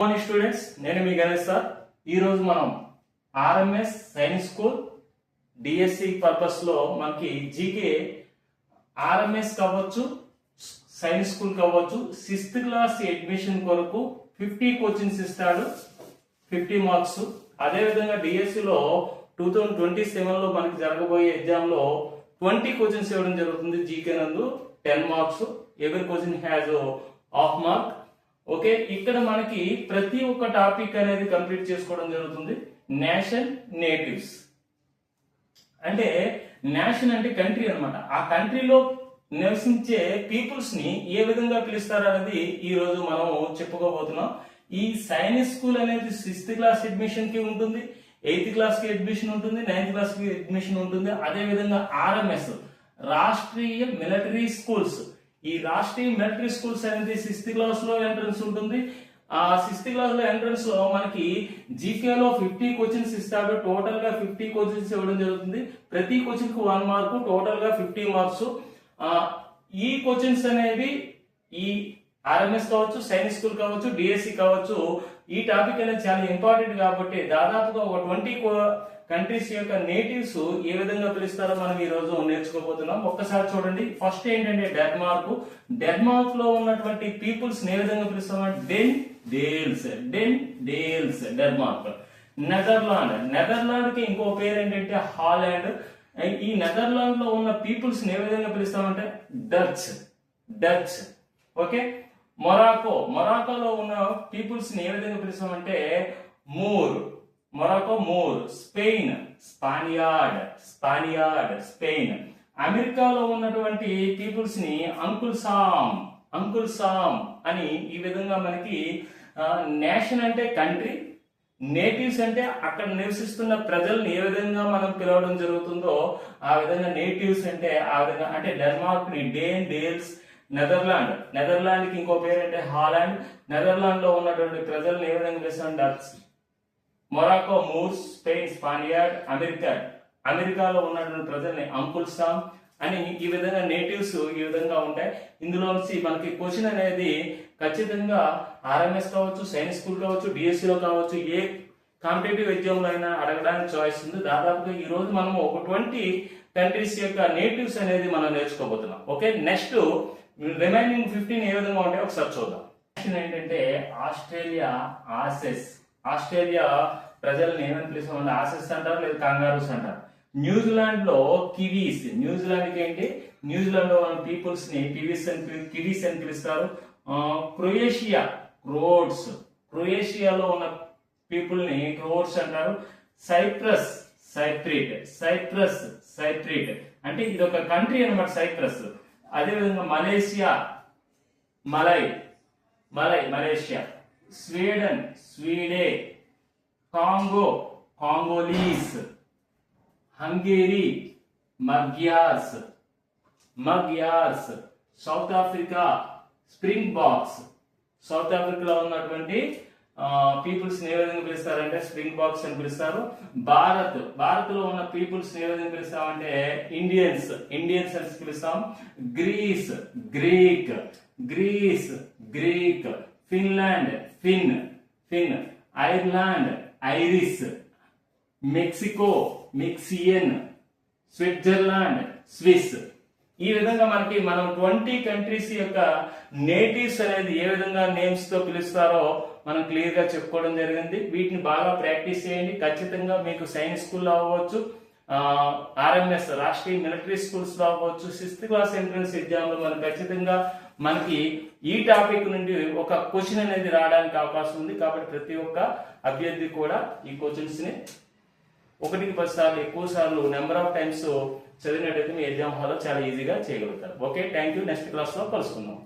Morning students, నేను మీ Ganesh sir. ఈరోజు మనం RMS science school DSC purpose లో మనకి జీకే ఆర్ఎంఎస్ కావచ్చు, సైన్స్ స్కూల్ కావచ్చు, 6th క్లాస్ అడ్మిషన్ కొరకు 50 కోచింగ్స్ ఇస్తాడు, 50 మార్క్స్. అదేవిధంగా డిఎస్సి లో 2027 లో మనకి జరగబోయే ఎగ్జామ్ లో 20 కోచింగ్స్ ఇవ్వడం జరుగుతుంది. జీకే నందు 10 మార్క్స్, ఎవరి coaching has half mark. Okay, ఇక్కడ మనకి ప్రతి ఒక్క టాపిక్ అనేది కంప్లీట్ చేసుకోవడం జరుగుతుంది. నేషన్, నేటివ్స్ అంటే నేషన్ అంటే కంట్రీ అన్నమాట. ఆ కంట్రీలో నివసించే పీపుల్స్ ని ఏ విధంగా పిలుస్తారు అనేది ఈ రోజు మనం చెప్పుకోబోతున్నాం. ఈ సైన్స్ స్కూల్ అనేది 6th క్లాస్ అడ్మిషన్ కి ఉంటుంది, 8th క్లాస్ కి అడ్మిషన్ ఉంటుంది, 9th క్లాస్ కి అడ్మిషన్ ఉంటుంది. అదే విధంగా ఆర్ఎంఎస్ రాష్ట్రీయ మిలిటరీ స్కూల్స్, ఈ రాష్ట్రీయ మిలిటరీ స్కూల్స్ అనేది 6th క్లాస్ లో ఎంట్రన్స్ ఉంటుంది. ఆ 6th క్లాస్ లో ఎంట్రన్స్ లో మనకి జీకే లో 50 కోచింగ్స్ ఇస్తాడు. టోటల్ గా 50 కోచింగ్స్ ఇవ్వడం జరుగుతుంది. ప్రతి కోచింగ్ కు 1 మార్కు, టోటల్ గా 50 మార్క్స్. ఈ కోచింగ్స్ అనేవి ఈ ఆర్ఎంఎస్ కావచ్చు, సైన్స్ స్కూల్ కావచ్చు, డిఎస్సి కావచ్చు, ఈ టాపిక్ అనేది చాలా ఇంపార్టెంట్ కాబట్టి దాదాపుగా ఒక 20 కంట్రీస్ యొక్క నేటివ్స్ ఏ విధంగా పిలుస్తారో మనం ఈ రోజు నేర్చుకోబోతున్నాం. ఒక్కసారి చూడండి. ఫస్ట్ ఏంటంటే డెన్మార్క్. డెన్మార్క్ లో ఉన్నటువంటి పీపుల్స్ ఏ విధంగా పిలుస్తామంటే డేల్స్ డెన్మార్క్. నెదర్లాండ్, నెదర్లాండ్ కి ఇంకో పేరు ఏంటంటే హాలాండ్. ఈ నెదర్లాండ్ లో ఉన్న పీపుల్స్ ఏ విధంగా పిలుస్తామంటే డచ్. ఓకే, మొరాకోలో ఉన్న పీపుల్స్ ఏ విధంగా పిలుస్తామంటే మొరాకో మూర్. స్పానియార్డ్. అమెరికాలో ఉన్నటువంటి పీపుల్స్ ని అంకుల్ సామ్ అని ఈ విధంగా మనకి నేషన్ అంటే కంట్రీ, నేటివ్స్ అంటే అక్కడ నివసిస్తున్న ప్రజల్ని ఏ విధంగా మనం పిలవడం జరుగుతుందో ఆ విధంగా నేటివ్స్ అంటే ఆ విధంగా. అంటే డెన్మార్క్ ని డేల్స్. నెదర్లాండ్ కి ఇంకో పేరు అంటే హాలాండ్. నెదర్లాండ్ లో ఉన్నటువంటి ప్రజల్ని ఏ విధంగా పిలుస్తాం Dutch. Morocco Moors, Spain Spaniard. అమెరికాలో ఉన్నటువంటి ప్రజల్ని అంకుల్ సామ్ అని ఈ విధంగా నేటివ్స్ ఈ విధంగా ఉంటాయి. ఇందులో నుంచి మనకి క్వశ్చన్ అనేది ఖచ్చితంగా ఆర్ఎంఎస్ కావచ్చు, సైన్స్ స్కూల్ కావచ్చు, డిఎస్సిలో కావచ్చు, ఏ కాంపిటేటివ్ ఎగ్జామ్ లో అయినా అడగడానికి చాయిస్ ఉంది. దాదాపుగా ఈ రోజు మనం ఒక 20 కంట్రీస్ యొక్క నేటివ్స్ అనేది మనం నేర్చుకోబోతున్నాం. ఓకే, నెక్స్ట్ రిమైనింగ్ 15 ఏ విధంగా ఉంటాయో ఒకసారి చూద్దాం. ఏంటంటే ఆస్ట్రేలియా ప్రజల్ని ఏమని పిలుస్తామంటే ఆసెస్ అంటారు, లేదా కంగారూస్ అంటారు. న్యూజిలాండ్ లో కివీస్. న్యూజిలాండ్ ఏంటి, న్యూజిలాండ్ లో ఉన్న పీపుల్స్ ని కివీస్ అని పిలుస్తారు. క్రొయేషియాలో ఉన్న పీపుల్ ని క్రోట్స్ అంటారు. సైప్రస్ అంటే ఇది ఒక కంట్రీ అన్నమాట, సైప్రస్. అదేవిధంగా Malaysia. Swede. Congolese. Hungary Magyars. South Africa Springboks. South ఆఫ్రికాలో ఉన్నటువంటి పీపుల్స్ ఏ విధంగా పిలుస్తారంటే స్ప్రింగ్ బాక్స్ అని పిలుస్తారు. భారత్ లో ఉన్న పీపుల్స్ ఏ విధంగా పిలుస్తామంటే ఇండియన్స్ అని పిలుస్తాం. Greek. Finland Finn. Ireland Irish. Mexican. Switzerland Swiss. ఈ విధంగా మనం 20 కంట్రీస్ యొక్క నేటివ్స్ అనేది ఏ విధంగా నేమ్స్ తో పిలుస్తారో మనం క్లియర్ గా చెప్పుకోవడం జరిగింది. వీటిని బాగా ప్రాక్టీస్ చేయండి. ఖచ్చితంగా మీకు సైన్స్ స్కూల్లో అవ్వచ్చు, ఆర్ఎంఎస్ రాష్ట్రీయ మిలిటరీ స్కూల్స్ లో అవ్వచ్చు, 6th క్లాస్ ఎంట్రన్స్ ఎగ్జామ్ లో ఖచ్చితంగా మనకి ఈ టాపిక్ నుండి ఒక క్వశ్చన్ అనేది రావడానికి అవకాశం ఉంది. కాబట్టి ప్రతి ఒక్క అభ్యర్థి కూడా ఈ క్వశ్చన్స్ ని 1కి 10 సార్లు ఎక్కువ సార్లు నెంబర్ ఆఫ్ టైమ్స్ చదివినట్టయితే మీ ఎగ్జామ్ హాల్లో చాలా ఈజీగా చేయగలుగుతారు. Okay, thank you. Next class లో కలుసుకుందాం.